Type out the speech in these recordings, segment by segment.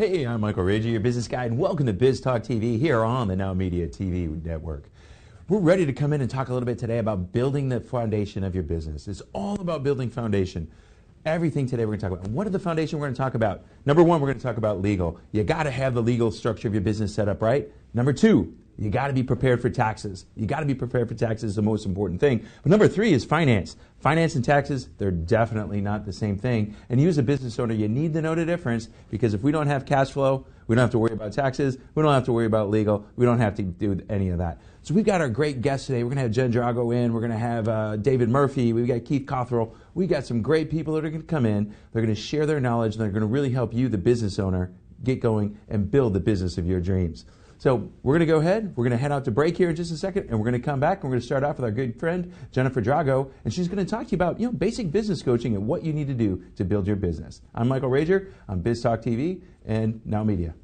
Hey, I'm Michael Rager, your business guide, and welcome to Biz Talk TV here on the NowMedia TV network. We're ready to come in and talk a little bit today about building the foundation of your business. It's all about building foundation. Everything today we're going to talk about. And what are the foundation we're going to talk about? Number one, we're going to talk about legal. You got to have the legal structure of your business set up right. Number two, you got to be prepared for taxes. You got to be prepared for taxes is the most important thing. But number three is finance. Finance and taxes, they're definitely not the same thing. And you as a business owner, you need to know the difference, because if we don't have cash flow, we don't have to worry about taxes, we don't have to worry about legal, we don't have to do any of that. So we've got our great guests today. We're going to have Jen Drago in. We're going to have David Murphy. We've got Keith Cothrell. We've got some great people that are going to come in. They're going to share their knowledge, and they're going to really help you, the business owner, get going and build the business of your dreams. So we're going to go ahead. We're going to head out to break here in just a second, and we're going to come back, and we're going to start off with our good friend, Jennifer Drago, and she's going to talk to you about basic business coaching and what you need to do to build your business. I'm Michael Rager. I'm Biz Talk TV and Now Media.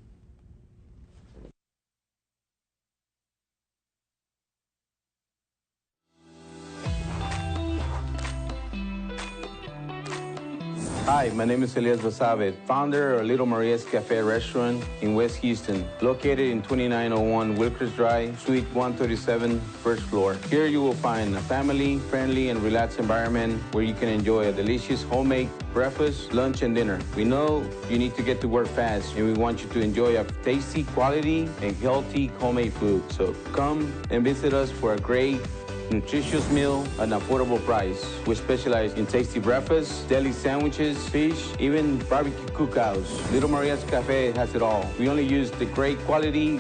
Hi, my name is Elias Basabe, founder of Little Maria's Cafe restaurant in West Houston, located in 2901 Wilkers Drive, Suite 137, first floor. Here you will find a family-friendly and relaxed environment where you can enjoy a delicious homemade breakfast, lunch, and dinner. We know you need to get to work fast, and we want you to enjoy a tasty, quality, and healthy homemade food. So come and visit us for a great nutritious meal at an affordable price. We specialize in tasty breakfasts, deli sandwiches, fish, even barbecue cookouts. Little Maria's Cafe has it all. We only use the great quality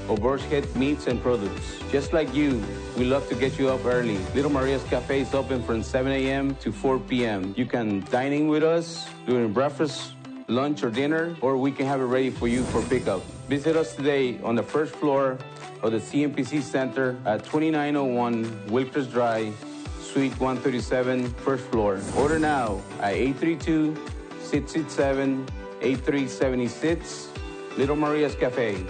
of birds head meats and products. Just like you, we love to get you up early. Little Maria's Cafe is open from 7 a.m. to 4 p.m. You can dine in with us during breakfast, lunch, or dinner, or we can have it ready for you for pickup. Visit us today on the first floor of the CMPC Center at 2901 Wilkers Drive, Suite 137, first floor. Order now at 832-667-8376, Little Maria's Cafe.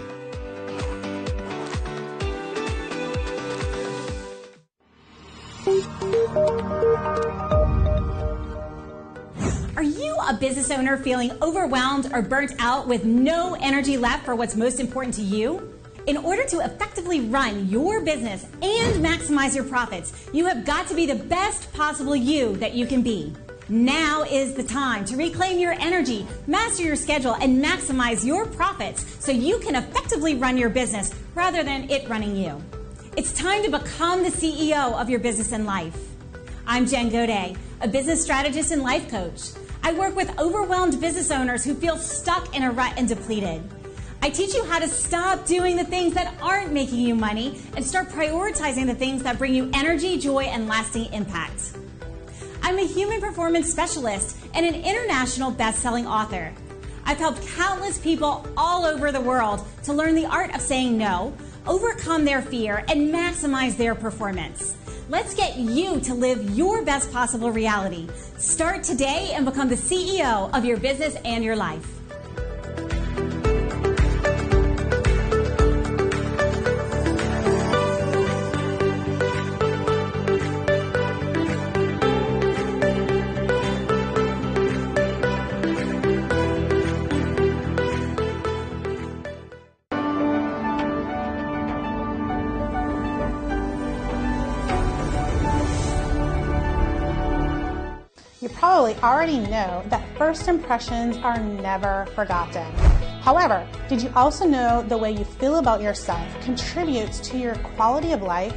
Are you a business owner feeling overwhelmed or burnt out with no energy left for what's most important to you? In order to effectively run your business and maximize your profits, you have got to be the best possible you that you can be. Now is the time to reclaim your energy, master your schedule, and maximize your profits so you can effectively run your business rather than it running you. It's time to become the CEO of your business and life. I'm Jen Godet, a business strategist and life coach. I work with overwhelmed business owners who feel stuck in a rut and depleted. I teach you how to stop doing the things that aren't making you money and start prioritizing the things that bring you energy, joy, and lasting impact. I'm a human performance specialist and an international best-selling author. I've helped countless people all over the world to learn the art of saying no, overcome their fear, and maximize their performance. Let's get you to live your best possible reality. Start today and become the CEO of your business and your life. You probably already know that first impressions are never forgotten. However, did you also know the way you feel about yourself contributes to your quality of life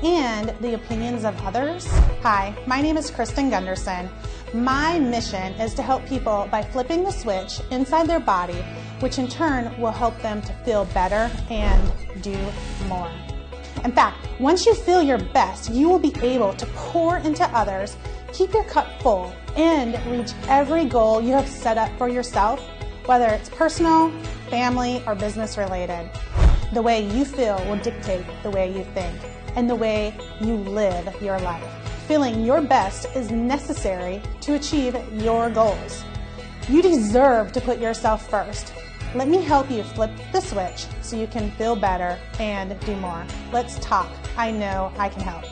and the opinions of others? Hi, my name is Kristen Gunderson. My mission is to help people by flipping the switch inside their body, which in turn will help them to feel better and do more. In fact, once you feel your best, you will be able to pour into others, keep your cup full, and reach every goal you have set up for yourself, whether it's personal, family, or business related. The way you feel will dictate the way you think and the way you live your life. Feeling your best is necessary to achieve your goals. You deserve to put yourself first. Let me help you flip the switch so you can feel better and do more. Let's talk. I know I can help.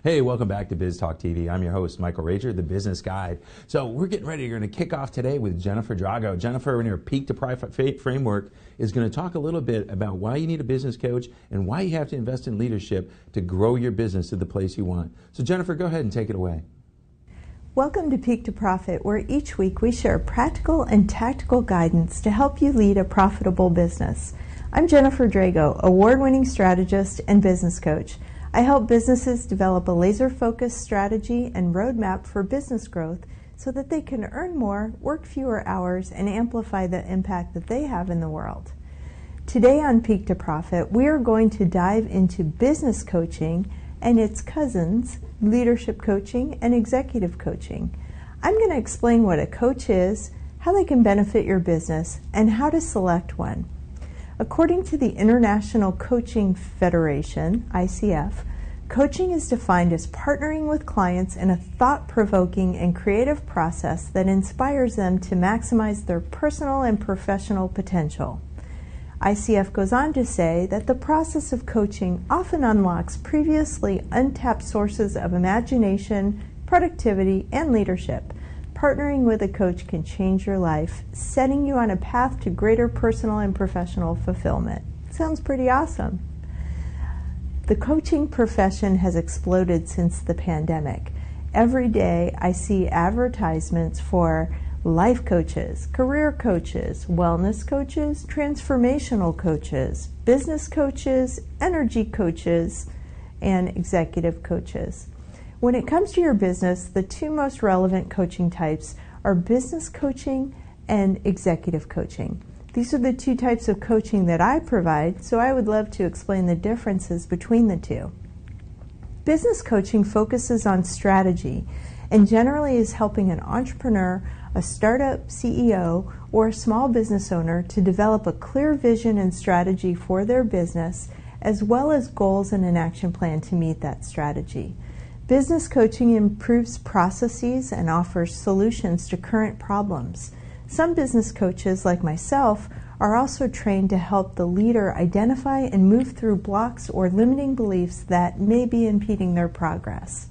Hey, welcome back to Biz Talk TV. I'm your host, Michael Rager, the business guide. So we're getting ready. We're going to kick off today with Jennifer Drago. Jennifer, in her Peak to Profit framework, is going to talk a little bit about why you need a business coach and why you have to invest in leadership to grow your business to the place you want. So Jennifer, go ahead and take it away. Welcome to Peak to Profit, where each week we share practical and tactical guidance to help you lead a profitable business. I'm Jennifer Drago, award-winning strategist and business coach. I help businesses develop a laser-focused strategy and roadmap for business growth so that they can earn more, work fewer hours, and amplify the impact that they have in the world. Today on Peak to Profit, we are going to dive into business coaching and its cousins, leadership coaching and executive coaching. I'm going to explain what a coach is, how they can benefit your business, and how to select one. According to the International Coaching Federation, ICF, coaching is defined as partnering with clients in a thought-provoking and creative process that inspires them to maximize their personal and professional potential. ICF goes on to say that the process of coaching often unlocks previously untapped sources of imagination, productivity, and leadership. Partnering with a coach can change your life, setting you on a path to greater personal and professional fulfillment. Sounds pretty awesome. The coaching profession has exploded since the pandemic. Every day I see advertisements for life coaches, career coaches, wellness coaches, transformational coaches, business coaches, energy coaches, and executive coaches. When it comes to your business, the two most relevant coaching types are business coaching and executive coaching. These are the two types of coaching that I provide, so I would love to explain the differences between the two. Business coaching focuses on strategy and generally is helping an entrepreneur, a startup CEO, or a small business owner to develop a clear vision and strategy for their business, as well as goals and an action plan to meet that strategy. Business coaching improves processes and offers solutions to current problems. Some business coaches, like myself, are also trained to help the leader identify and move through blocks or limiting beliefs that may be impeding their progress.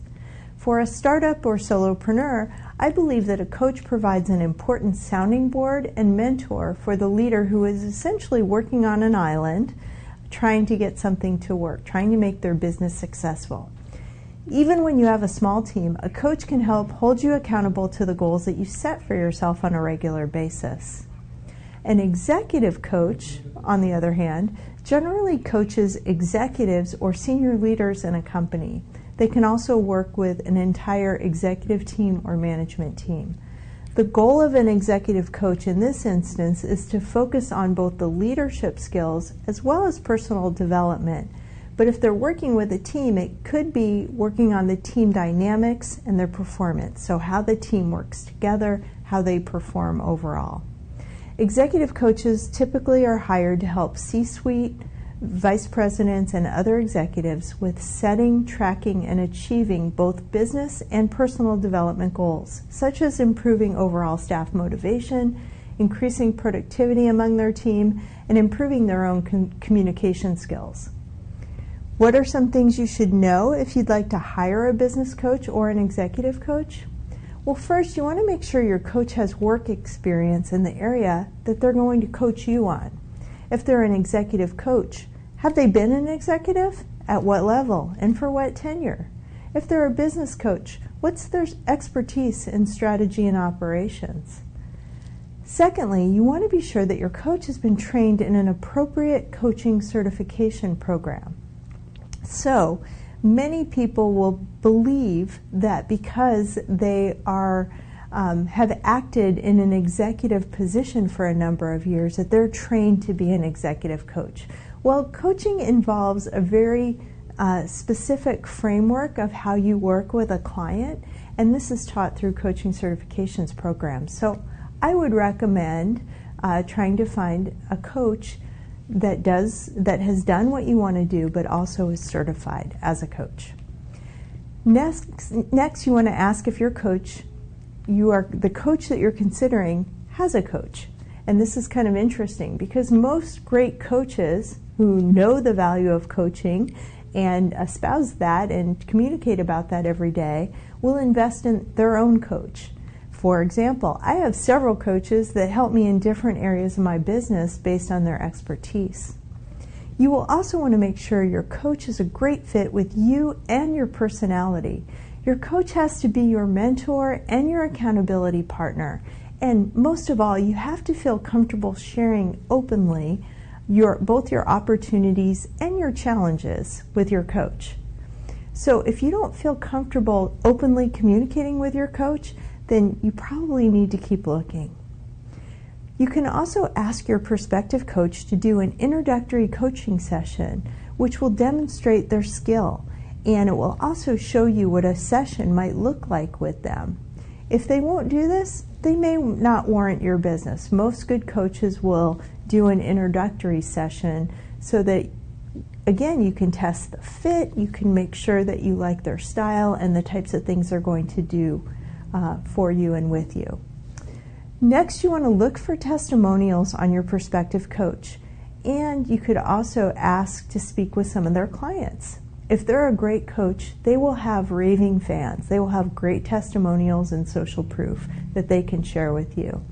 For a startup or solopreneur, I believe that a coach provides an important sounding board and mentor for the leader who is essentially working on an island, trying to get something to work, trying to make their business successful. Even when you have a small team, a coach can help hold you accountable to the goals that you set for yourself on a regular basis. An executive coach, on the other hand, generally coaches executives or senior leaders in a company. They can also work with an entire executive team or management team. The goal of an executive coach in this instance is to focus on both the leadership skills as well as personal development. But if they're working with a team, it could be working on the team dynamics and their performance, so how the team works together, how they perform overall. Executive coaches typically are hired to help C-suite, vice presidents, and other executives with setting, tracking, and achieving both business and personal development goals, such as improving overall staff motivation, increasing productivity among their team, and improving their own communication skills. What are some things you should know if you'd like to hire a business coach or an executive coach? Well, first, you want to make sure your coach has work experience in the area that they're going to coach you on. If they're an executive coach, have they been an executive? At what level and for what tenure? If they're a business coach, what's their expertise in strategy and operations? Secondly, you want to be sure that your coach has been trained in an appropriate coaching certification program. So many people will believe that because they are have acted in an executive position for a number of years that they're trained to be an executive coach. Well, coaching involves a very specific framework of how you work with a client, and this is taught through coaching certifications programs. So I would recommend trying to find a coach that has done what you want to do, but also is certified as a coach. Next, you want to ask if your coach, the coach that you're considering has a coach. And this is kind of interesting because most great coaches who know the value of coaching and espouse that and communicate about that every day will invest in their own coach. For example, I have several coaches that help me in different areas of my business based on their expertise. You will also want to make sure your coach is a great fit with you and your personality. Your coach has to be your mentor and your accountability partner. And most of all, you have to feel comfortable sharing openly both your opportunities and your challenges with your coach. So if you don't feel comfortable openly communicating with your coach, then you probably need to keep looking. You can also ask your prospective coach to do an introductory coaching session, which will demonstrate their skill, and it will also show you what a session might look like with them. If they won't do this, they may not warrant your business. Most good coaches will do an introductory session so that, again, you can test the fit, you can make sure that you like their style and the types of things they're going to do for you and with you. Next, you want to look for testimonials on your prospective coach, and you could also ask to speak with some of their clients. If they're a great coach, they will have raving fans. They will have great testimonials and social proof that they can share with you.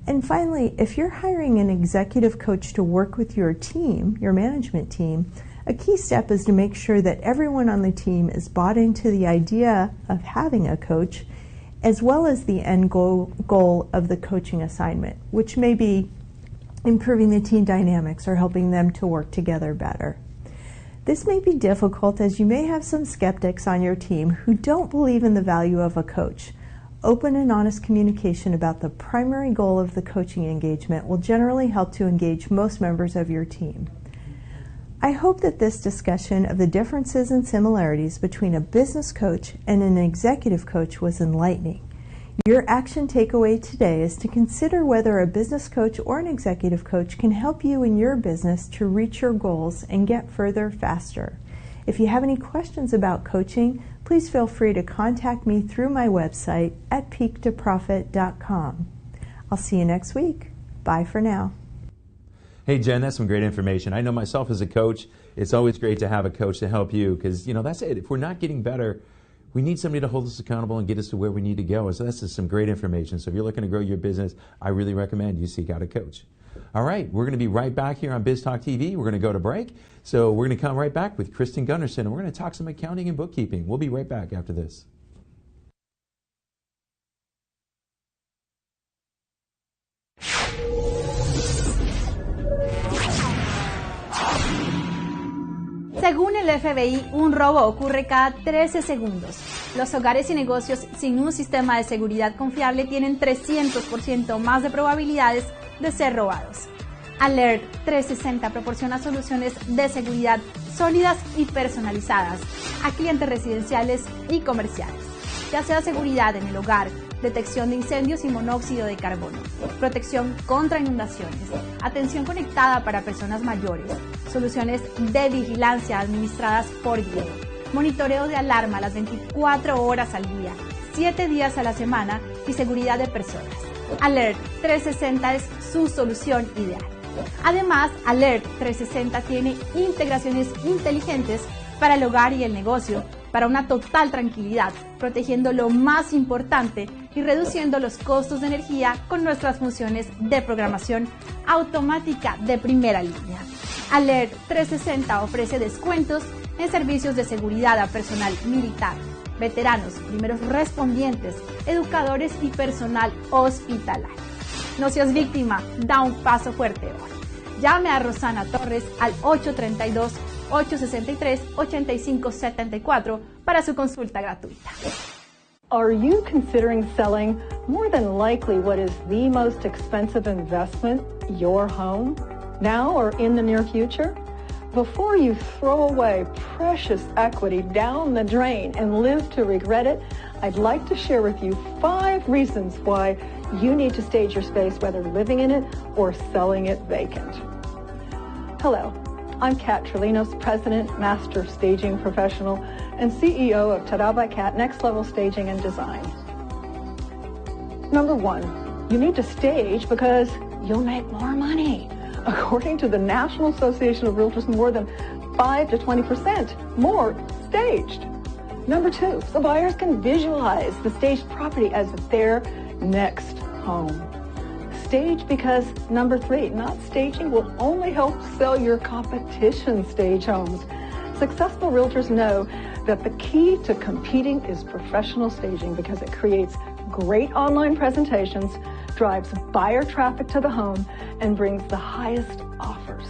And finally, if you're hiring an executive coach to work with your team, your management team, a key step is to make sure that everyone on the team is bought into the idea of having a coach, as well as the end goal of the coaching assignment, which may be improving the team dynamics or helping them to work together better. This may be difficult as you may have some skeptics on your team who don't believe in the value of a coach. Open and honest communication about the primary goal of the coaching engagement will generally help to engage most members of your team. I hope that this discussion of the differences and similarities between a business coach and an executive coach was enlightening. Your action takeaway today is to consider whether a business coach or an executive coach can help you in your business to reach your goals and get further faster. If you have any questions about coaching, please feel free to contact me through my website at peaktoprofit.com. I'll see you next week. Bye for now. Hey, Jen, that's some great information. I know myself as a coach, it's always great to have a coach to help you because, that's it. If we're not getting better, we need somebody to hold us accountable and get us to where we need to go. So that's just some great information. So if you're looking to grow your business, I really recommend you seek out a coach. All right, we're going to be right back here on Biz Talk TV. We're going to go to break. So we're going to come right back with Kristen Gunnarsson, and we're going to talk some accounting and bookkeeping. We'll be right back after this. Según el FBI, un robo ocurre cada 13 segundos. Los hogares y negocios sin un sistema de seguridad confiable tienen 300% más de probabilidades de ser robados. Alert 360 proporciona soluciones de seguridad sólidas y personalizadas a clientes residenciales y comerciales, ya sea seguridad en el hogar, detección de incendios y monóxido de carbono, protección contra inundaciones, atención conectada para personas mayores, soluciones de vigilancia administradas por video, monitoreo de alarma las 24 horas al día, 7 días a la semana y seguridad de personas. Alert 360 es su solución ideal. Además, Alert 360 tiene integraciones inteligentes para el hogar y el negocio, para una total tranquilidad, protegiendo lo más importante y reduciendo los costos de energía con nuestras funciones de programación automática de primera línea. Alert 360 ofrece descuentos en servicios de seguridad a personal militar, veteranos, primeros respondientes, educadores y personal hospitalario. No seas víctima, da un paso fuerte hoy. Llame a Rosana Torres al 832-863-8574 para su consulta gratuita. Are you considering selling? More than likely, what is the most expensive investment? Your home? Now or in the near future? Before you throw away precious equity down the drain and live to regret it, I'd like to share with you 5 reasons why you need to stage your space, whether living in it or selling it vacant. Hello, I'm Kat Trelinos, President, Master Staging Professional, and CEO of Tada by Kat Next Level Staging and Design. Number 1, you need to stage because you'll make more money. According to the National Association of Realtors, more than 5 to 20% more staged. Number 2, so buyers can visualize the staged property as their next home. Stage because, number 3, not staging will only help sell your competition stage homes. Successful realtors know that the key to competing is professional staging because it creates great online presentations, drives buyer traffic to the home, and brings the highest offers.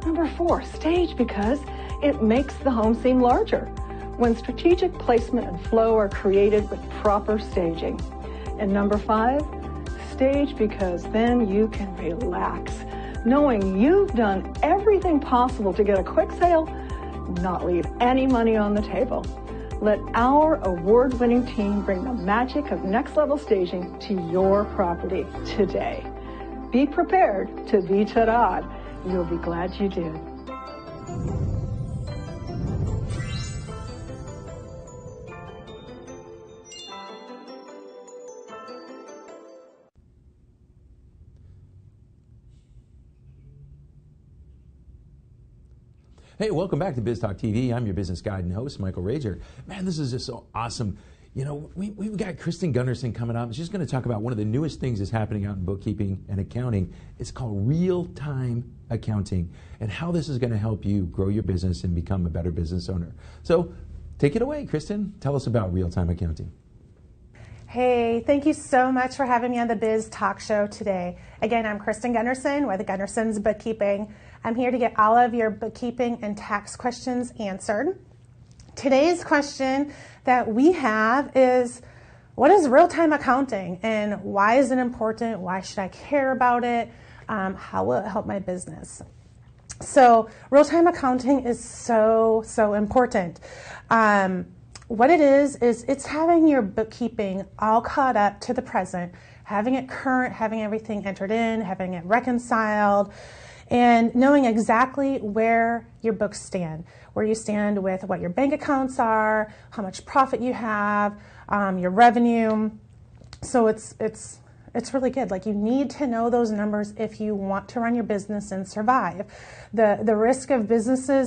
Number 4, stage because it makes the home seem larger when strategic placement and flow are created with proper staging. And number 5, stage because then you can relax, knowing you've done everything possible to get a quick sale, not leave any money on the table. Let our award-winning team bring the magic of next-level staging to your property today. Be prepared to be ta-da'd. You'll be glad you did. Hey, welcome back to Biz Talk TV. I'm your business guide and host, Michael Rager. Man, this is just so awesome. You know, we've got Kristen Gunderson coming up. She's going to talk about one of the newest things that's happening out in bookkeeping and accounting. It's called real-time accounting and how this is going to help you grow your business and become a better business owner. So take it away, Kristen. Tell us about real-time accounting. Hey, thank you so much for having me on the Biz Talk Show today. Again, I'm Kristen Gunderson with Gunderson's Bookkeeping. I'm here to get all of your bookkeeping and tax questions answered. Today's question that we have is, what is real-time accounting and why is it important? Why should I care about it? How will it help my business? So real-time accounting is so important. What it is it's having your bookkeeping all caught up to the present, having it current, having everything entered in, having it reconciled, and knowing exactly where your books stand, where you stand with what your bank accounts are, how much profit you have, your revenue. So it's really good. Like, you need to know those numbers if you want to run your business and survive. The risk of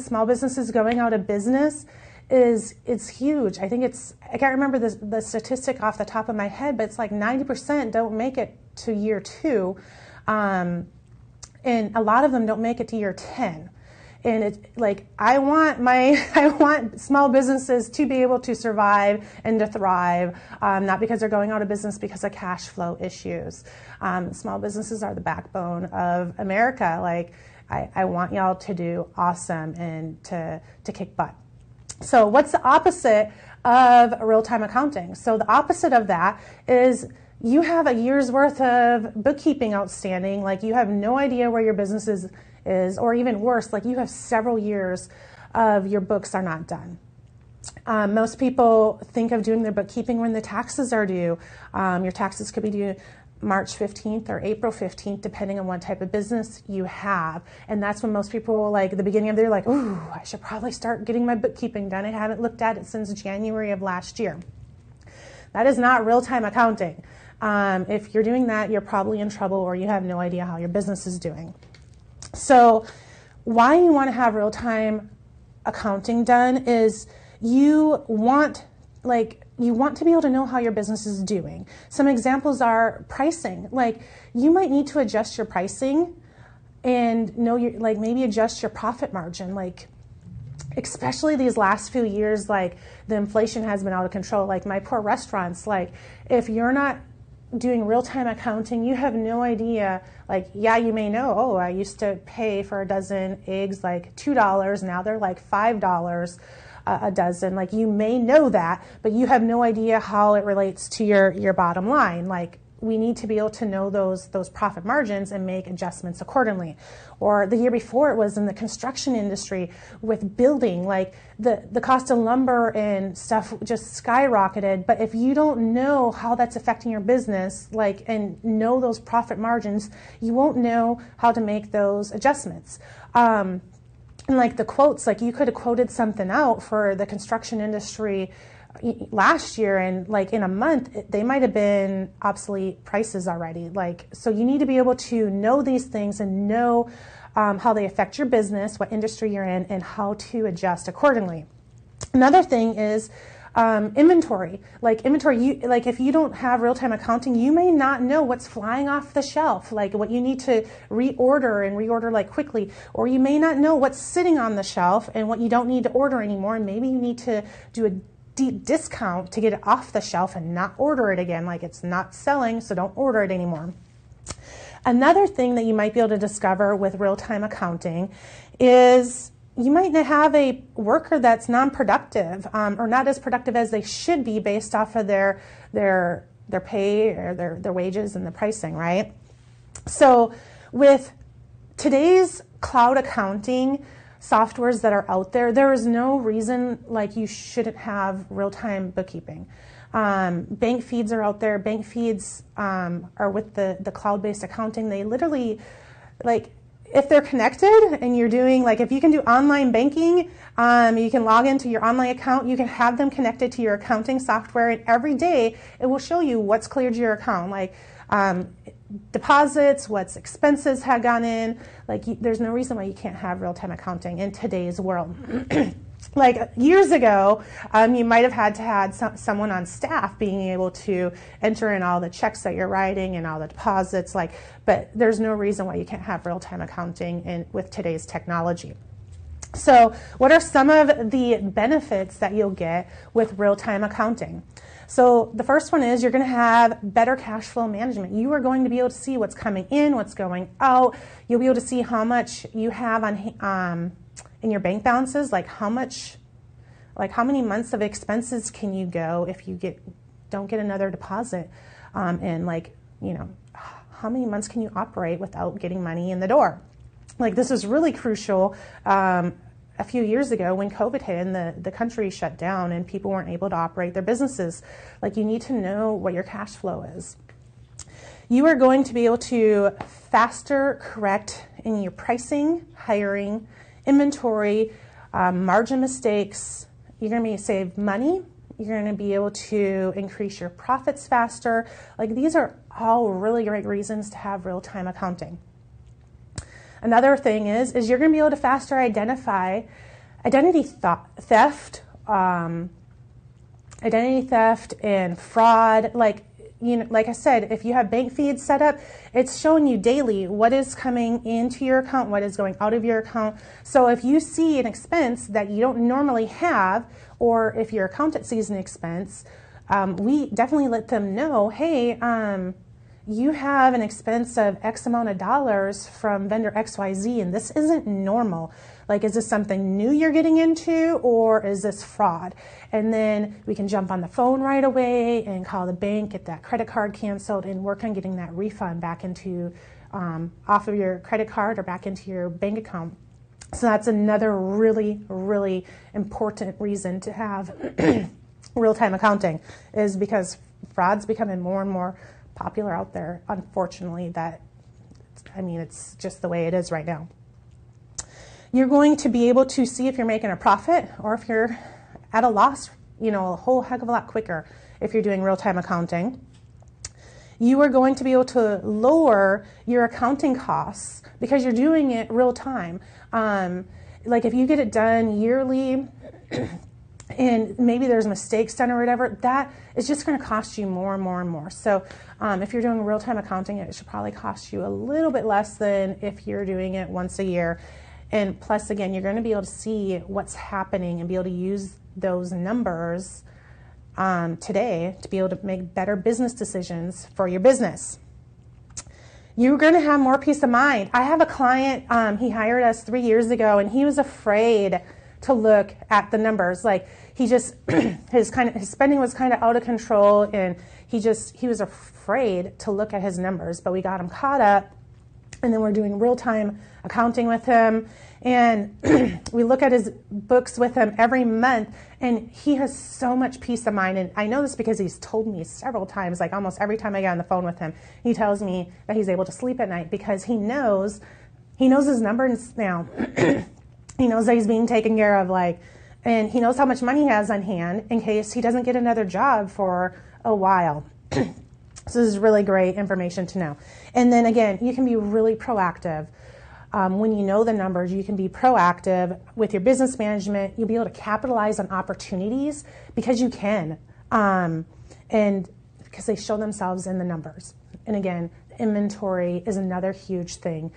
small businesses going out of business it's huge. I can't remember the statistic off the top of my head, but it's like 90% don't make it to year 2. And a lot of them don't make it to year 10. And it's like, I want small businesses to be able to survive and to thrive, not because they're going out of business because of cash flow issues. Small businesses are the backbone of America. Like, I want y'all to do awesome and to kick butt. So what's the opposite of real-time accounting? So the opposite of that is you have a year's worth of bookkeeping outstanding, like you have no idea where your business is, or even worse, like you have several years of your books are not done. Most people think of doing their bookkeeping when the taxes are due. Your taxes could be due March 15th or April 15th, depending on what type of business you have. And that's when most people, like at the beginning of the year, like, ooh, I should probably start getting my bookkeeping done. I haven't looked at it since January of last year. That is not real-time accounting. If you're doing that, you're probably in trouble or you have no idea how your business is doing. So why you want to have real-time accounting done is you want to be able to know how your business is doing. Some examples are pricing. Like, you might need to adjust your pricing and know maybe adjust your profit margin. Like, especially these last few years, like the inflation has been out of control. Like my poor restaurants, like if you're not doing real-time accounting, you have no idea. Like, yeah, you may know, oh, I used to pay for a dozen eggs like $2. Now they're like $5 a dozen. Like, you may know that, but you have no idea how it relates to your bottom line. Like, we need to be able to know those profit margins and make adjustments accordingly. Or the year before, it was in the construction industry with building, like the cost of lumber and stuff just skyrocketed. But if you don't know how that's affecting your business, like, and know those profit margins, you won't know how to make those adjustments. And like the quotes, like you could have quoted something out for the construction industry last year, and like in a month they might have been obsolete prices already. Like, so you need to be able to know these things and know how they affect your business, what industry you're in, and how to adjust accordingly. Another thing is inventory. Like if you don't have real-time accounting, you may not know what's flying off the shelf, like what you need to reorder like quickly, or you may not know what's sitting on the shelf and what you don't need to order anymore, and maybe you need to do a deep discount to get it off the shelf and not order it again, like it's not selling, so don't order it anymore. Another thing that you might be able to discover with real-time accounting is you might have a worker that's non-productive or not as productive as they should be based off of their pay or their wages and the pricing, right? So with today's cloud accounting softwares that are out there, there is no reason like you shouldn't have real-time bookkeeping. Bank feeds are out there. Bank feeds are with the cloud-based accounting. They literally, like, if they're connected and you're doing, like, if you can do online banking, you can log into your online account, you can have them connected to your accounting software, and every day it will show you what's cleared your account, like deposits, what's expenses have gone in. Like, there's no reason why you can't have real-time accounting in today's world. Like years ago, you might have had to have someone on staff being able to enter in all the checks that you're writing and all the deposits. But there's no reason why you can't have real-time accounting with today's technology. So, what are some of the benefits that you'll get with real-time accounting? So, the first one is you're going to have better cash flow management. You are going to be able to see what's coming in, what's going out. You'll be able to see how much you have on in your bank balances, like how many months of expenses can you go if you don't get another deposit, and how many months can you operate without getting money in the door? Like, this is really crucial. A few years ago when COVID hit and the country shut down and people weren't able to operate their businesses, like, you need to know what your cash flow is. You are going to be able to faster correct in your pricing, hiring, inventory, margin mistakes. You're going to be save money. You're going to be able to increase your profits faster. Like, these are all really great reasons to have real-time accounting. Another thing is you're going to be able to faster identify identity theft and fraud. Like I said, if you have bank feeds set up, it's showing you daily what is coming into your account, what is going out of your account. So if you see an expense that you don't normally have, or if your accountant sees an expense, we definitely let them know, hey, you have an expense of X amount of dollars from vendor XYZ, and this isn't normal. Like, is this something new you're getting into, or is this fraud? And then we can jump on the phone right away and call the bank, get that credit card canceled, and work on getting that refund back into, off of your credit card or back into your bank account. So that's another really, really important reason to have real-time accounting, is because fraud's becoming more and more popular out there, unfortunately. It's just the way it is right now. You're going to be able to see if you're making a profit or if you're at a loss, a whole heck of a lot quicker if you're doing real-time accounting. You are going to be able to lower your accounting costs because you're doing it real time. Like, if you get it done yearly and maybe there's mistakes done or whatever, that is just going to cost you more and more and more. So if you're doing real-time accounting, it should probably cost you a little bit less than if you're doing it once a year. And plus, again, you're going to be able to see what's happening and be able to use those numbers today to be able to make better business decisions for your business. You're going to have more peace of mind. I have a client, he hired us 3 years ago, and he was afraid to look at the numbers. Like, he just, his spending was kind of out of control, and he was afraid to look at his numbers, but we got him caught up, and then we're doing real-time accounting with him, and we look at his books with him every month, and he has so much peace of mind. And I know this because he's told me several times, like almost every time I get on the phone with him, he tells me that he's able to sleep at night because he knows his numbers now. He knows that he's being taken care of, and he knows how much money he has on hand in case he doesn't get another job for a while. So this is really great information to know. And then again, you can be really proactive. when you know the numbers, you can be proactive with your business management. You'll be able to capitalize on opportunities because you can, and because they show themselves in the numbers. And again, inventory is another huge thing.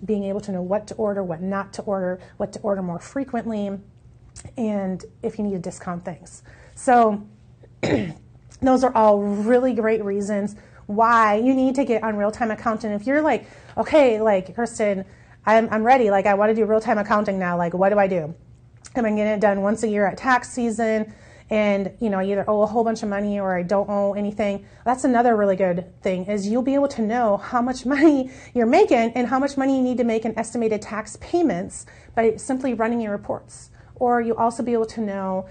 Being able to know what to order, what not to order, what to order more frequently, and if you need to discount things. So those are all really great reasons why you need to get on real-time accounting. If you're like, okay, like Kristen, I'm ready, like I want to do real-time accounting now, like what do? Am I getting it done once a year at tax season? And I either owe a whole bunch of money or I don't owe anything. That's another really good thing, is you'll be able to know how much money you're making and how much money you need to make in estimated tax payments by simply running your reports. Or you'll also be able to know,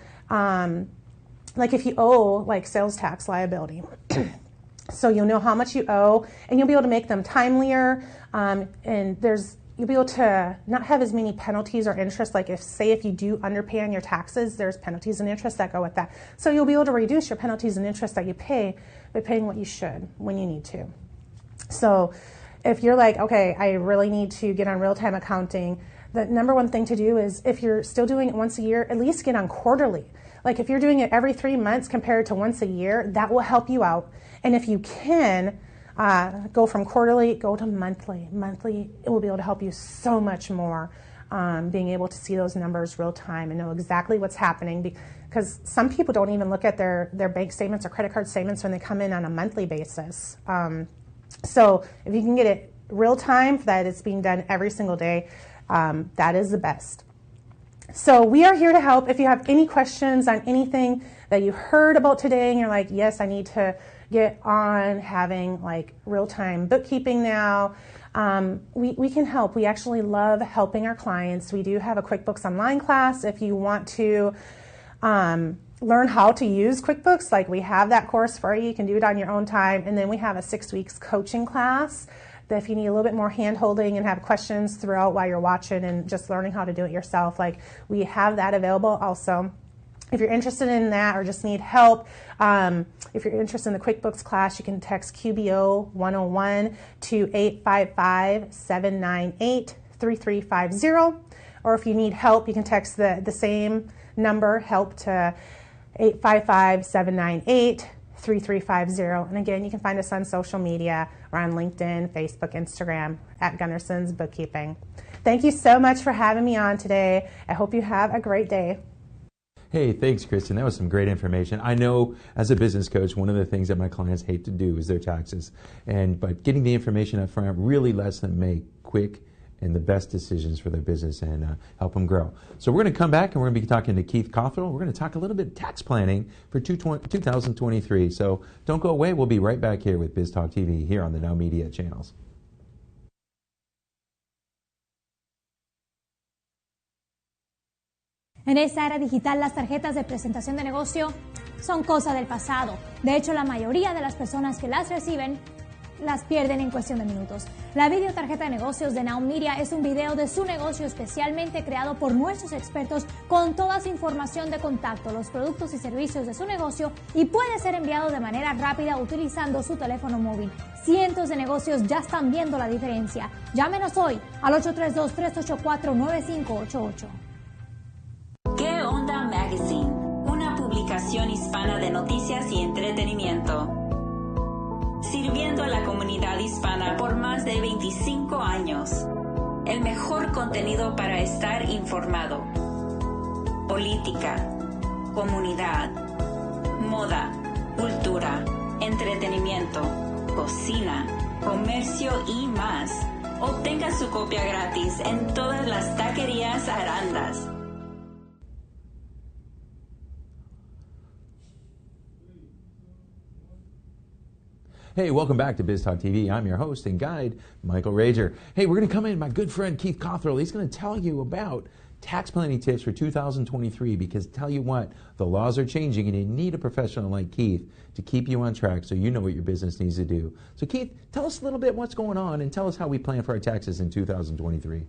like if you owe like sales tax liability. So you'll know how much you owe, and you'll be able to make them timelier, and you'll be able to not have as many penalties or interest. Like if you do underpay on your taxes, there's penalties and interest that go with that. So you'll be able to reduce your penalties and interest that you pay by paying what you should when you need to. So if you're like, okay, I really need to get on real-time accounting, the number one thing to do is, if you're still doing it once a year, at least get on quarterly. Like if you're doing it every 3 months compared to once a year, that will help you out. And if you can go from quarterly, go to monthly. Monthly, it will be able to help you so much more, being able to see those numbers real time and know exactly what's happening. Because some people don't even look at their bank statements or credit card statements when they come in on a monthly basis. So if you can get it real time, that it's being done every single day, that is the best. So we are here to help. If you have any questions on anything that you heard about today and you're like, yes, I need to get on having like real-time bookkeeping now, we can help. We actually love helping our clients. We do have a QuickBooks Online class. If you want to learn how to use QuickBooks, like we have that course for you. You can do it on your own time. And then we have a 6 weeks coaching class that if you need a little bit more hand-holding and have questions throughout while you're watching and just learning how to do it yourself, like we have that available also. If you're interested in that or just need help, if you're interested in the QuickBooks class, you can text QBO 101 to 855-798-3350. Or if you need help, you can text the same number, help, to 855-798-3350. And again, you can find us on social media. We're on LinkedIn, Facebook, Instagram, at Gunnarson's Bookkeeping. Thank you so much for having me on today. I hope you have a great day. Hey, thanks, Kristen. That was some great information. I know as a business coach, one of the things that my clients hate to do is their taxes. But getting the information up front really lets them make quick and the best decisions for their business and help them grow. So we're going to come back and we're going to be talking to Keith Cothrell. We're going to talk a little bit tax planning for 2023. So don't go away. We'll be right back here with Biz Talk TV here on the Now Media channels. En esta era digital, las tarjetas de presentación de negocio son cosa del pasado. De hecho, la mayoría de las personas que las reciben las pierden en cuestión de minutos. La videotarjeta de negocios de NowMedia es un video de su negocio especialmente creado por nuestros expertos con toda su información de contacto, los productos y servicios de su negocio, y puede ser enviado de manera rápida utilizando su teléfono móvil. Cientos de negocios ya están viendo la diferencia. Llámenos hoy al 832-384-9588. ¿Qué Onda Magazine? Una publicación hispana de noticias y entretenimiento. Sirviendo a la comunidad hispana por más de 25 años. El mejor contenido para estar informado. Política, comunidad, moda, cultura, entretenimiento, cocina, comercio y más. Obtenga su copia gratis en todas las taquerías Arandas. Hey, welcome back to Biz Talk TV. I'm your host and guide, Michael Rager. Hey, we're going to come in, my good friend Keith Cothrell. He's going to tell you about tax planning tips for 2023, because tell you what, the laws are changing and you need a professional like Keith to keep you on track so you know what your business needs to do. So Keith, tell us a little bit what's going on and tell us how we plan for our taxes in 2023.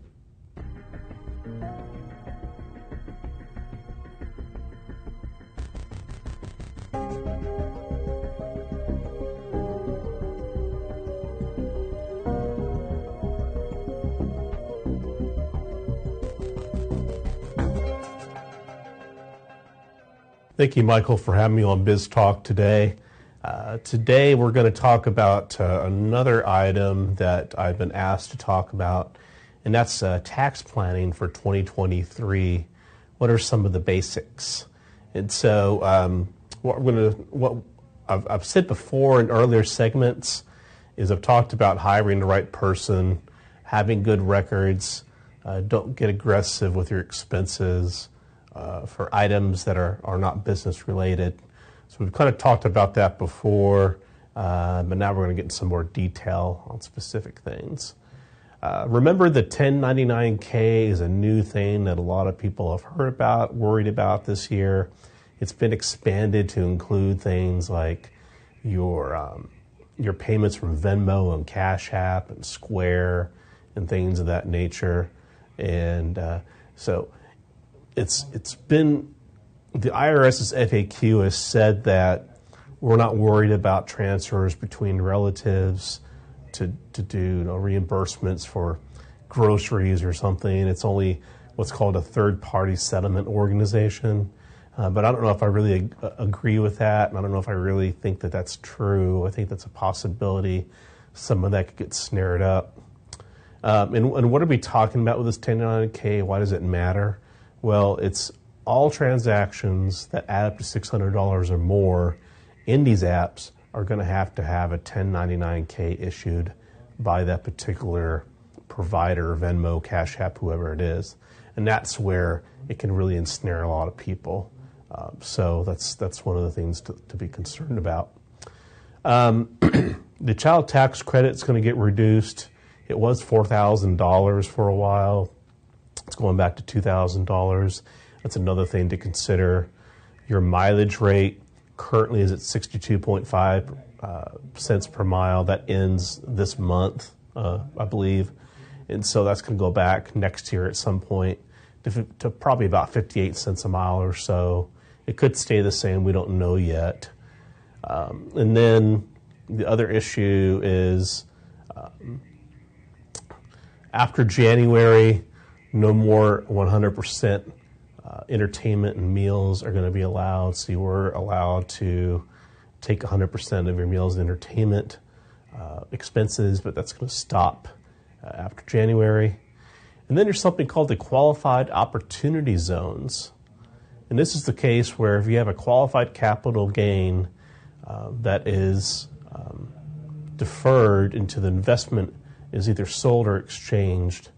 Thank you, Michael, for having me on Biz Talk today. Today we're going to talk about another item that I've been asked to talk about, and that's tax planning for 2023. What are some of the basics? And so what I've said before in earlier segments is I've talked about hiring the right person, having good records, don't get aggressive with your expenses for items that are not business related. So we've kind of talked about that before, but now we're going to get into some more detail on specific things. Remember, the 1099K is a new thing that a lot of people have heard about, worried about this year. It's been expanded to include things like your payments from Venmo and Cash App and Square and things of that nature. And so it's been, the IRS's FAQ has said that we're not worried about transfers between relatives to do reimbursements for groceries or something. It's only what's called a third-party settlement organization. But I don't know if I really agree with that, and I don't know if I really think that that's true. I think that's a possibility. Some of that could get snared up. And what are we talking about with this 1099K? Why does it matter? Well, it's all transactions that add up to $600 or more in these apps are going to have a 1099K issued by that particular provider, Venmo, Cash App, whoever it is. And that's where it can really ensnare a lot of people. So that's one of the things to be concerned about. The child tax credit is going to get reduced. It was $4,000 for a while. It's going back to $2,000. That's another thing to consider. Your mileage rate currently is at 62.5 cents per mile. That ends this month, I believe. And so that's going to go back next year at some point to probably about 58 cents a mile or so. It could stay the same. We don't know yet. And then the other issue is after January, no more 100% entertainment and meals are going to be allowed. So you were allowed to take 100% of your meals and entertainment expenses, but that's going to stop after January. And then there's something called the qualified opportunity zones. And this is the case where if you have a qualified capital gain that is deferred into the investment is either sold or exchanged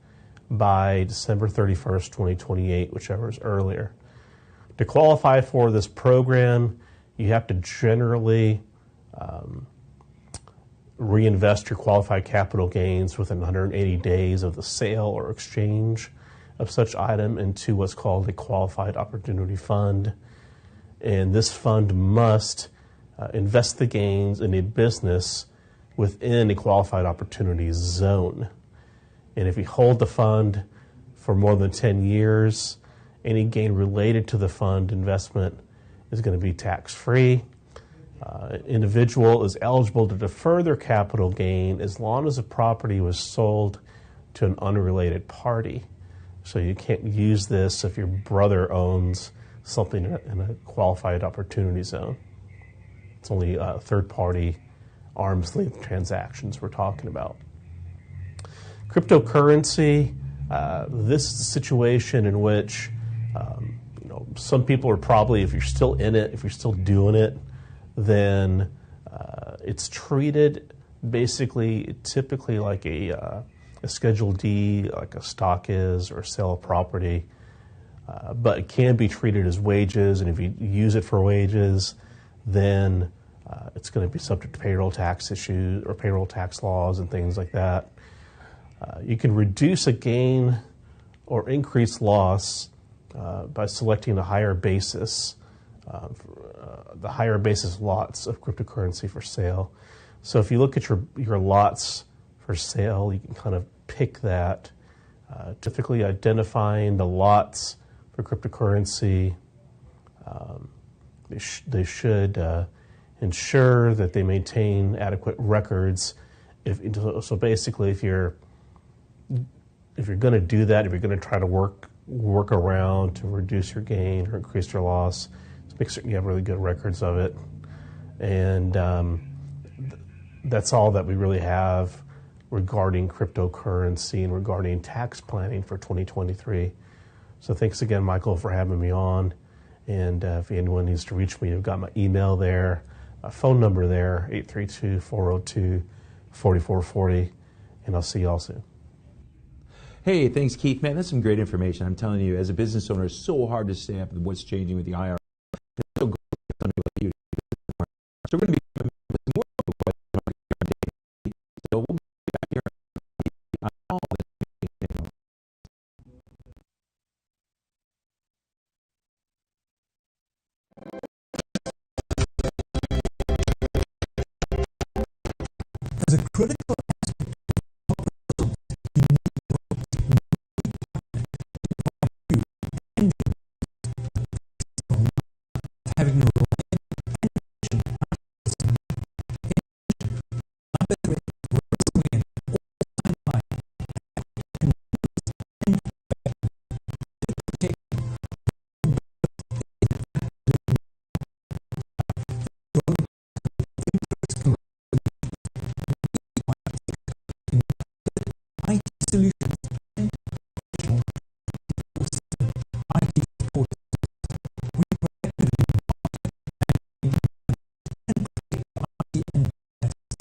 by December 31st, 2028, whichever is earlier. To qualify for this program, you have to generally reinvest your qualified capital gains within 180 days of the sale or exchange of such item into what's called a qualified opportunity fund. And this fund must invest the gains in a business within a qualified opportunity zone. And if you hold the fund for more than 10 years, any gain related to the fund investment is going to be tax-free. Individual is eligible to defer their capital gain as long as the property was sold to an unrelated party. So you can't use this if your brother owns something in a qualified opportunity zone. It's only third-party arm's length transactions we're talking about. Cryptocurrency, this is a situation in which some people are probably, if you're still in it, if you're still doing it, then it's treated basically typically like a Schedule D, like a stock is, or a sale of property. But it can be treated as wages, and if you use it for wages, then it's going to be subject to payroll tax issues or payroll tax laws and things like that. You can reduce a gain or increase loss by selecting a higher basis, the higher basis lots of cryptocurrency for sale. So if you look at your lots for sale, you can kind of pick that, typically identifying the lots for cryptocurrency. They should ensure that they maintain adequate records. So basically, if you're going to do that, if you're going to try to work around to reduce your gain or increase your loss, make certain you have really good records of it. And that's all that we really have regarding cryptocurrency and regarding tax planning for 2023. So thanks again, Michael, for having me on. And if anyone needs to reach me, I've got my email there, my phone number there, 832-402-4440, and I'll see you all soon. Hey, thanks, Keith. Man, that's some great information. I'm telling you, as a business owner, it's so hard to stay up with what's changing with the IRS. It's so great for somebody like you. So we're going to be with more of what so we'll be back here on all this. As a critical aspect of results, you need having a IT solutions and professional IT support. We proactively monitor and create IT investments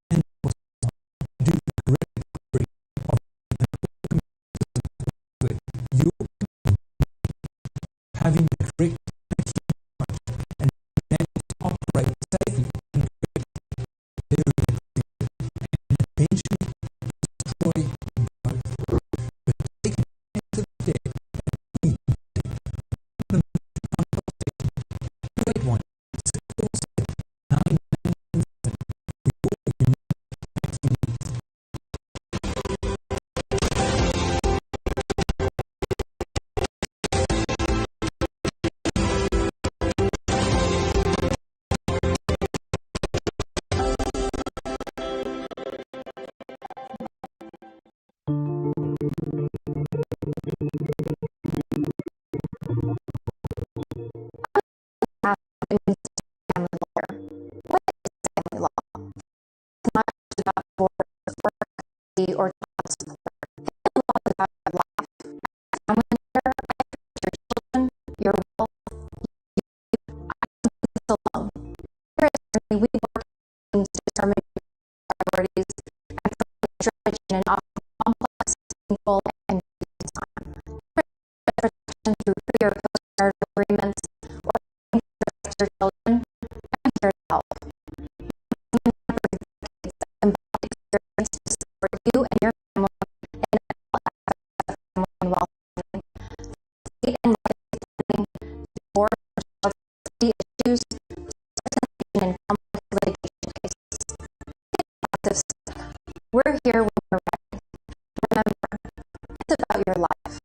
and do the correct upgrade of with your having the correct and manage to operate safely and eventually destroy both. But taking into the deck and great one, 647-997 for your unique needs. Or your will, alone. We work to determine priorities and strategy and often complex, painful, and time. Protection through pre- or post-marital agreements or protect your children and your help. Experience to support you and your family in all aspects of family and well-being. State and local for child safety issues, and complex litigation cases. We're here when you're ready. Remember, it's about your life.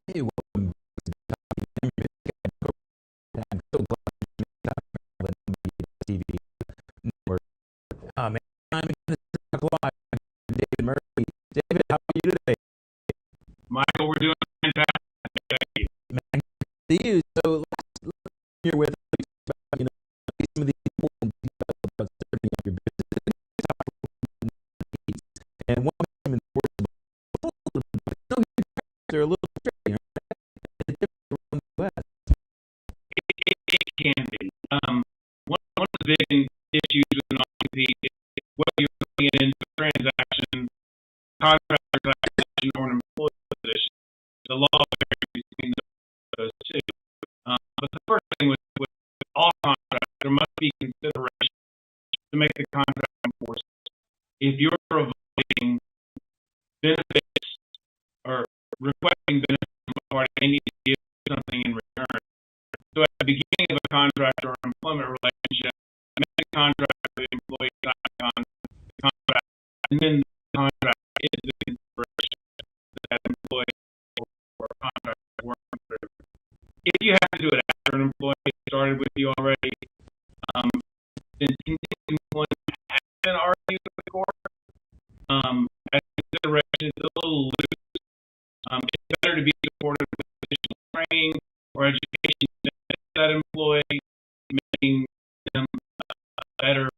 Hey, welcome to I'm so glad you're on TV network. Man, I'm going to talk live with David Murphy. David, how are you today? Michael, we're doing fantastic. Thank you. Man, to you. So let's hear with about, some of the important details about starting up your business. And one of them important, they're a little tricky. It can be. One of the big issues with an RMP is whether you're putting it into a transaction, contract transaction, or an employee position. The law varies between those two. But the first thing with all contracts, there must be consideration to make the contract enforceable. If you're providing benefits or requesting benefits from a party, they need to give something in return. So at the beginning of a contract or employment relationship, make a contract with the employee, sign the contract, and then the contract is the consideration. started with you already. Since continuing employment has been argued with the court, as consideration, it's a little loose. It's better to be supported with additional training or education benefits that employee, making them a better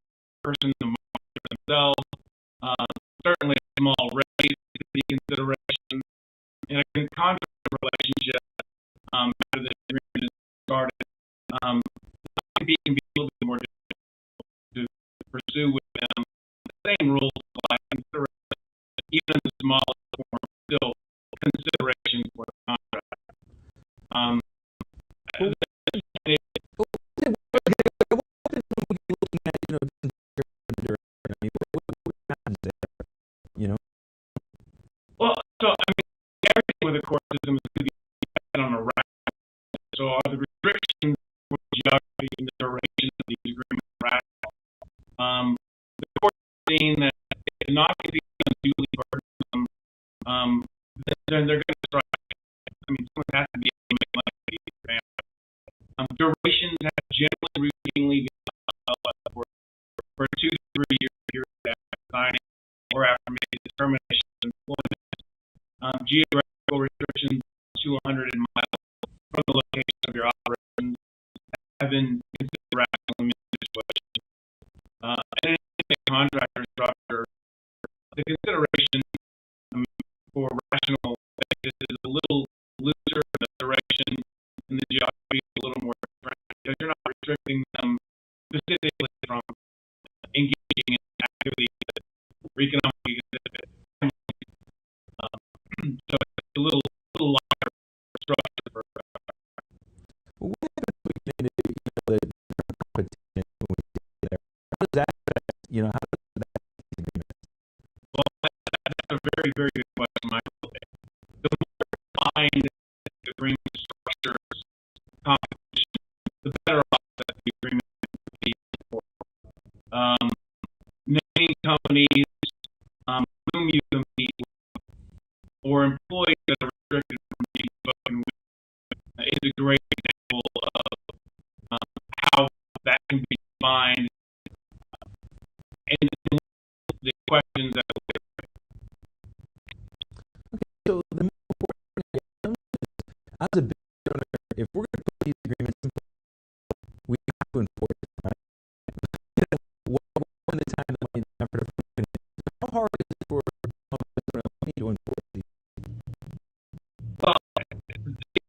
person to monitor themselves. Certainly a small raise could be consideration. In a contract relationship, after the agreement is started, it can be a little bit more difficult to pursue with them. The same rules apply. Consideration, even in the smallest form, still consideration for the contract. Well, so I mean, everything with the court system is going to be on a rack. So are the restrictions for geography and the duration of these agreements rational? The court has seen that if not to be unduly burdensome, then they're going to strike. I mean, someone has to be able to make money for these families. Durations have generally routinely been for a 2 to 3 year period after signing or after making determination of employment. Geographical restrictions to 100 miles from the location of your operations have been considered rational in many situations. And in a contractor structure, the consideration for rational basis is a little looser, the duration and the geography is a little more different because you're not restricting them specifically from engaging in activities that are economically benefit. So it's a little lighter structure for. Well, what happens when we get into the competition when we get there? How does that affect, how does that agreement? Well, that's a very, very good question, Michael. The more defined the agreement structures competition, the better off that the agreement will be for. Naming companies whom you compete with or employees that are restricted from being spoken with is a great example of how that can be defined and the questions that will get. Okay, so the more important thing is, as a business owner, if we're going to put these agreements in place, we have to enforce it, right? When the time that we have for the how hard is it for a business owner to enforce these? Well, the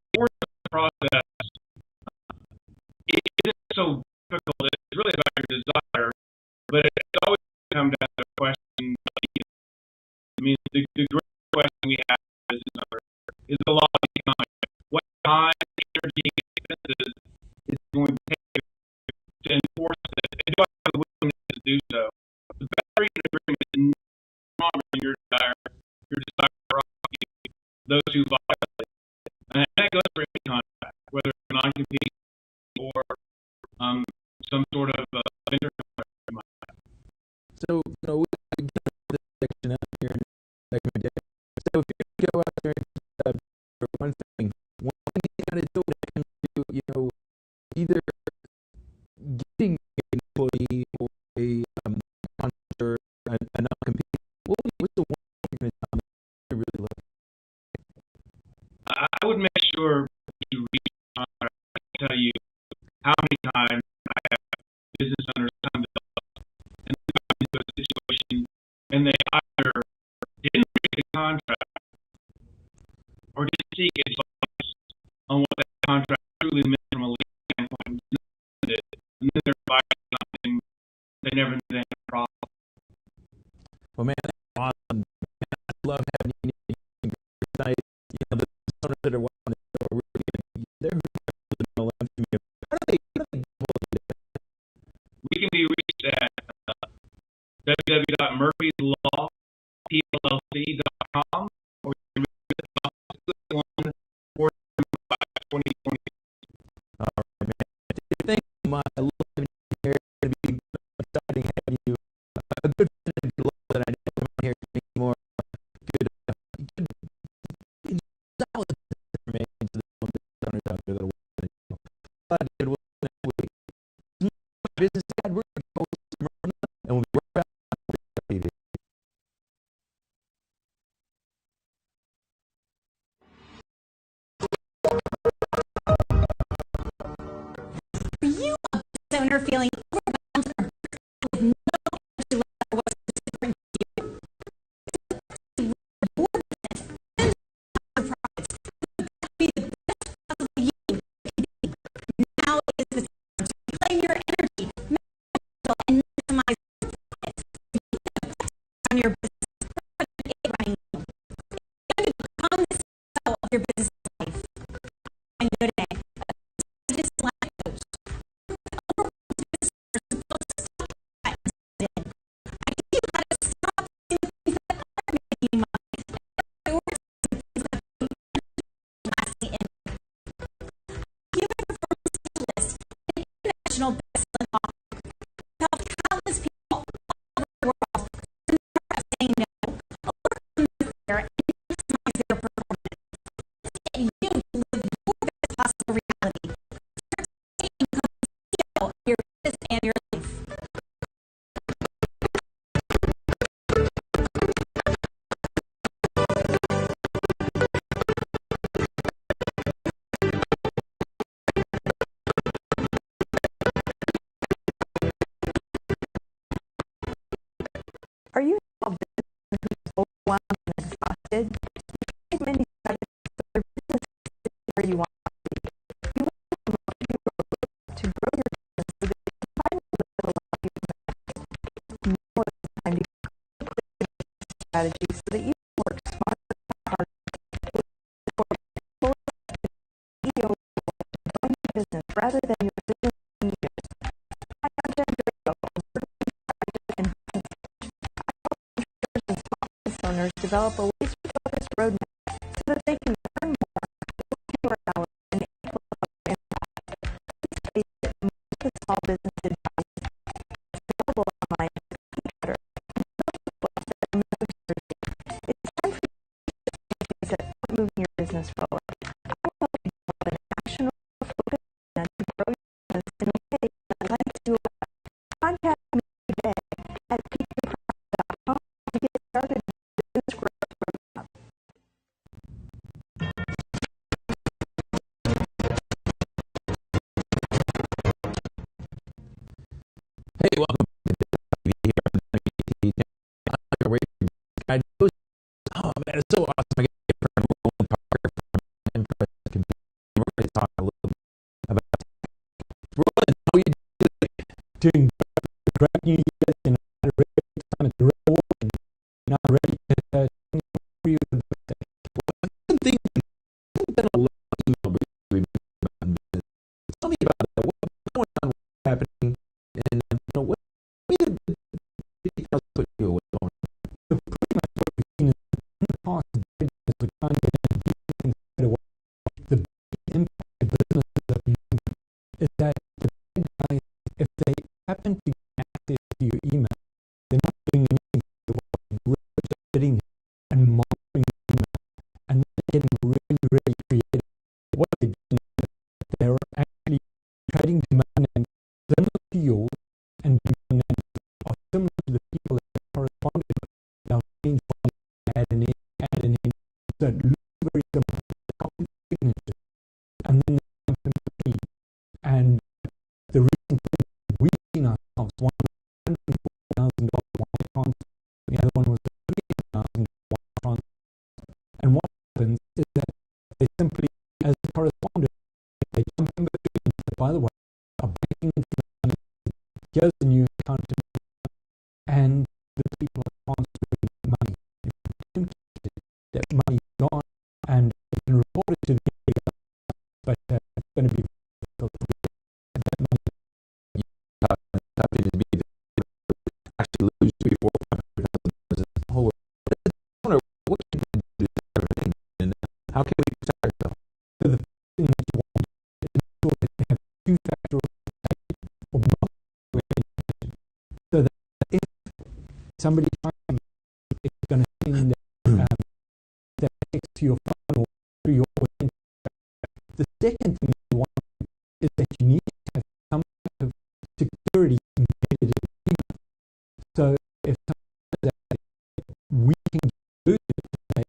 enforcement process isn't so difficult. It's really about your desire, but it's always come down to a question. I mean, the great question we have as a business owner is the law of economics. What time, energy, and expenses is going to take to enforce it? And do I have the willingness to do so? The better an agreement is stronger than your desire for those who violate. And that goes for any contract, whether it's a non-compete or some sort of vendor contract. So, we get this section up here. So, if you go out there and for one thing you got to do when it comes to, either getting an employee or a contractor, a non-compete, what's the one thing you're going to tell them to really look at? I would make sure you read the contract. I can tell you how many times I have business owners come to us and they come into a situation and they either didn't read the contract or didn't seek advice on what that contract truly meant from a legal standpoint, and then they're advising something they never knew they had a problem. Well, man, that's awesome. Man, I love having you tonight. The owners that are watching the show are really they're really know how do they we can be reached at www.murphyslawplc.com or you can reach us at 475-2020. All right, man. Thank you so much. I love having you here. It's going to be exciting having you. A good friend and good love that I know come on here to make more good solid information to the owners out there that are watching the show. run your business, it running you. If you become the CEO of your business life, I know today, this life coach, overwhelmed business owners feel stuck at I teach you how to stop doing things that are making you money and prioritize the things that bring you lasting impact. Human performance specialist, an international best-selling author, helped countless people all over the world learn the art of saying no, overcome their fear, and maximize their performance. Get you to live your best possible reality. Start today and become the CEO of your business and your life. Are you a small business who's overwhelmed and exhausted? You have many strategies for your business where you want to be. You want to promote your growth to grow your business so that you can finally live a life you want. Now is the time to create a strategy so that you can work smarter and harder with the CEO growing your business rather than your business leaders. Hi, I'm Jen Draco, and business owners develop a laser-focused roadmap so that they can earn more, work fewer hours, and amplify their impact. Let's face it, most of the small business advice is available online at the computer and those books that are moving Thursday. It's time for you to take things that aren't moving your business forward. I will help you develop an actionable, focused plan to grow your business in a way that lights you up. Contact me today at peaktoprofit.com to get started with the business growth roadmap. Hey, welcome to TV here on the TV channel. Oh man, it's so awesome! I get to hear from Roland Parker and we're going to talk a little bit about Roland. How are you doing? Great New Year's, and I'm ready to time to roll, and I'm ready to for you the birthday. One thing, I've done a lot of email we've been about business. Tell me about that. What's going on? What's happening? And what details put you what's going on? So pretty much what we've seen is in the past, business was kind of doing right away. The big impact of businesses are using is that the big guys, if they happen to get access to your email, they're not doing anything to the world. They're just sitting there and monitoring the email, and they're getting really, really creative. What they're doing is they're actually trading demand and similar to yours, and demand are similar to the people that corresponded with. They'll change one, add an in, so it looks very similar. Copy signature, and then they complete. And the recent thing we've seen ourselves, one was $140,000 wire transfer, the other one was $3,000 wire transfer. And what happens is that they simply, as a correspondent, they jump in between and say, by the way, our banking information, here's the new account, and the people are transferring money. If you that money is gone, and you can report it to the regulator, but it's going to be difficult to get that money. Actually lose $300,000-$400,000. What can we do everything, and how can we protect ourselves? So the thing that you want is ensure that you have two-factor authentication or multi-factor authentication, so that if somebody tries, it's going to send that text to your phone or through your authenticator. The second thing you want is that you need to have some kind of security embedded in the email. So if something like that, we can do it to say,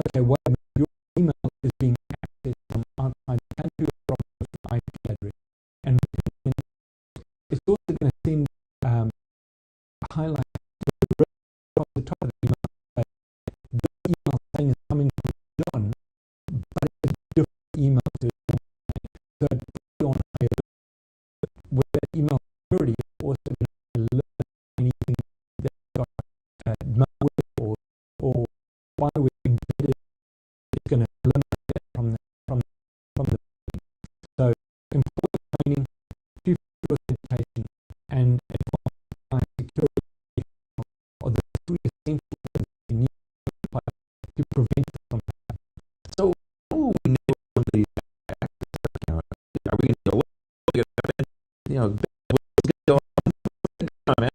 okay, wait a minute, your email is being accessed from outside the country or from an IP address. And it's also going to send a highlight across the top of the email. This email saying it's coming from John, but it's a different email to John. So on with that email security, it's also going to alert anything that got prevent you from having. So, how we know somebody's access account? Are we going to go, you know, go on, man?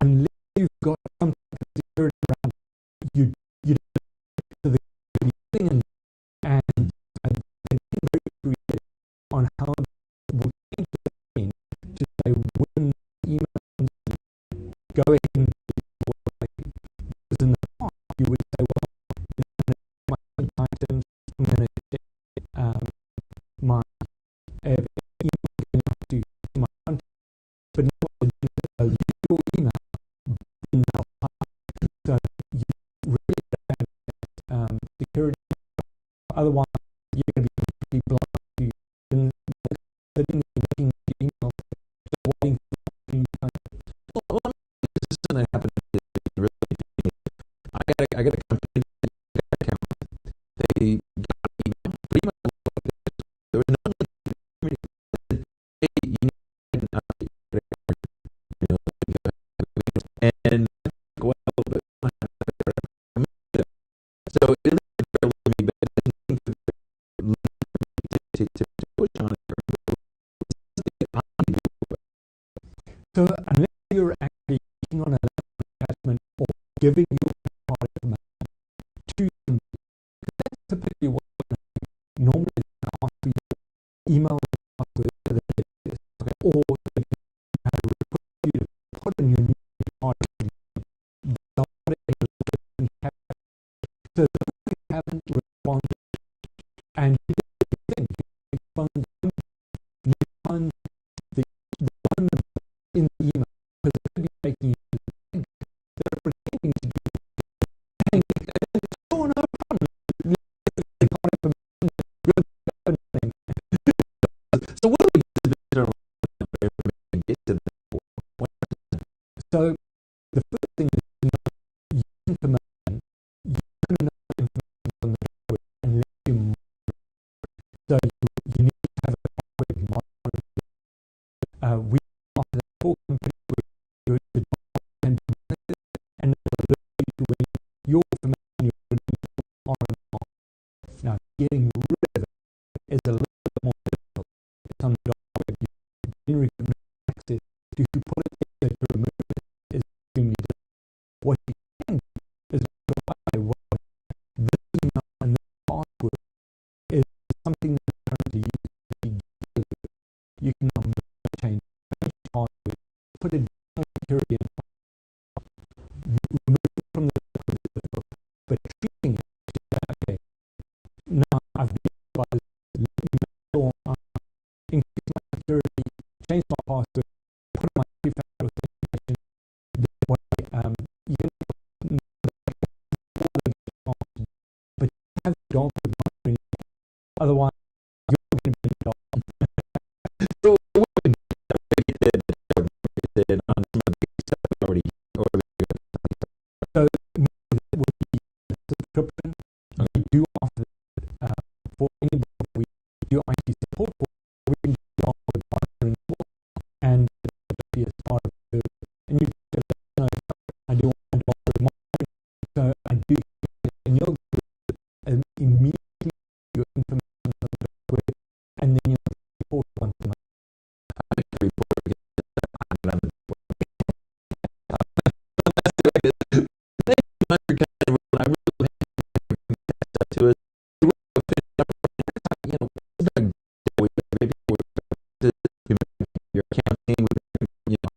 Unless you've got some security around you to the beginning and they're very creative on how we'll change the thing to say when email go ahead and like in the past you would say, well, my items, I'm going to check my email to my contact, but now your email so you really have security. Otherwise, you're going to be completely blind to sitting making emails, waiting for you. Well, this is going to happen. Really, I got a company account. They got email. There was no hey, you need an update. And go out a little bit. So it is fairly me, but to push on it. So unless you're actually taking on a attachment or giving your product to them, that's typically what normally they ask for your email password for the business, or they request you to put in your new product. So they haven't responded, and you think you found the one in the email because they could be making you think they're pretending to do and oh no problem. So what do we get to that? So the first thing is information. You can know information from the network and let you monitor. So you need to have a network monitor. We offer that for companies where the job can be monitored and it will alert you to when your information you're putting on and off. Now, getting rid of it is a little bit more difficult. It's on the job where you didn't recognize access to who put it there to remove it is extremely difficult. What you can do is go, okay, well, this email and this password is something that I currently use to be good. You can now change the password, put a security in, remove it from the network, but treating it to say, okay, now I've been advised, let me make sure increase my security, change my password, put my two-factor authentication. This way, you can but you have the dog with monitoring. Otherwise, you're going to be in dog. So what we did on some of the stuff already. So would be subscription. We do offer for anybody we do IT support for. We can do all the monitoring for, and be as part of the. And you can let us know I do want to monitoring. So I do, and you'll immediately your information on the web, and then you'll report once a month. I can report again. Your campaign with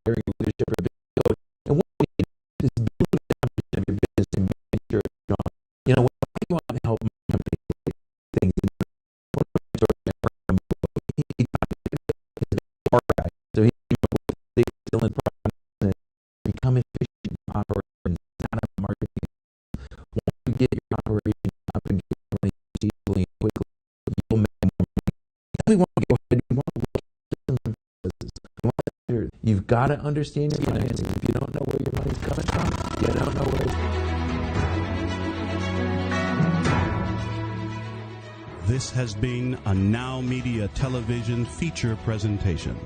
hiring leadership or video, and what we need is building the foundation of your business and making sure it's strong. You know, when I go out and help my company things, so he's still in process, become efficient operations, not a marketing. Once you get your operation up and get running cheaply and quickly, you'll make more money. We want to go ahead and you've got to understand your finances. If you don't know where your money's coming from, you don't know where it's. This has been a NowMedia Television feature presentation.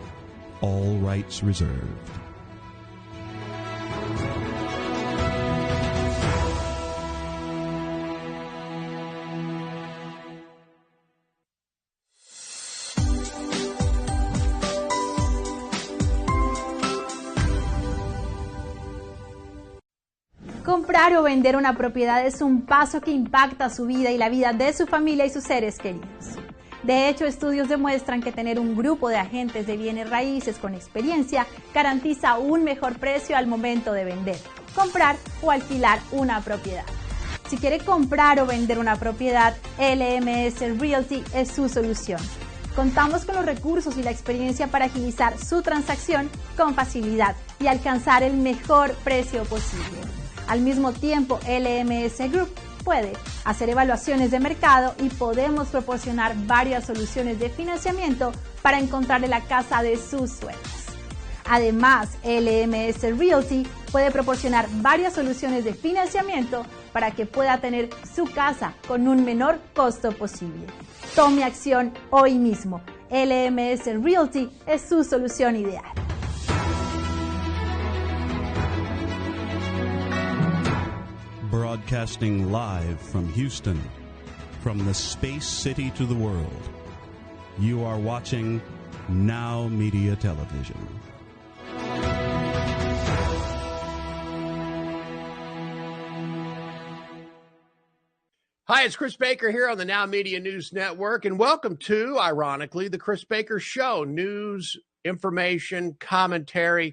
All rights reserved. Comprar o vender una propiedad es un paso que impacta su vida y la vida de su familia y sus seres queridos. De hecho, estudios demuestran que tener un grupo de agentes de bienes raíces con experiencia garantiza un mejor precio al momento de vender, comprar o alquilar una propiedad. Si quiere comprar o vender una propiedad, LMS Realty es su solución. Contamos con los recursos y la experiencia para agilizar su transacción con facilidad y alcanzar el mejor precio posible. Al mismo tiempo, LMS Group puede hacer evaluaciones de mercado y podemos proporcionar varias soluciones de financiamiento para encontrarle la casa de sus sueños. Además, LMS Realty puede proporcionar varias soluciones de financiamiento para que pueda tener su casa con un menor costo posible. Tome acción hoy mismo. LMS Realty es su solución ideal. Broadcasting live from Houston, from the space city to the world. You are watching NowMedia Television. Hi, it's Chris Baker here on the Now Media News Network, and welcome to, ironically, the Chris Baker Show. News, information, commentary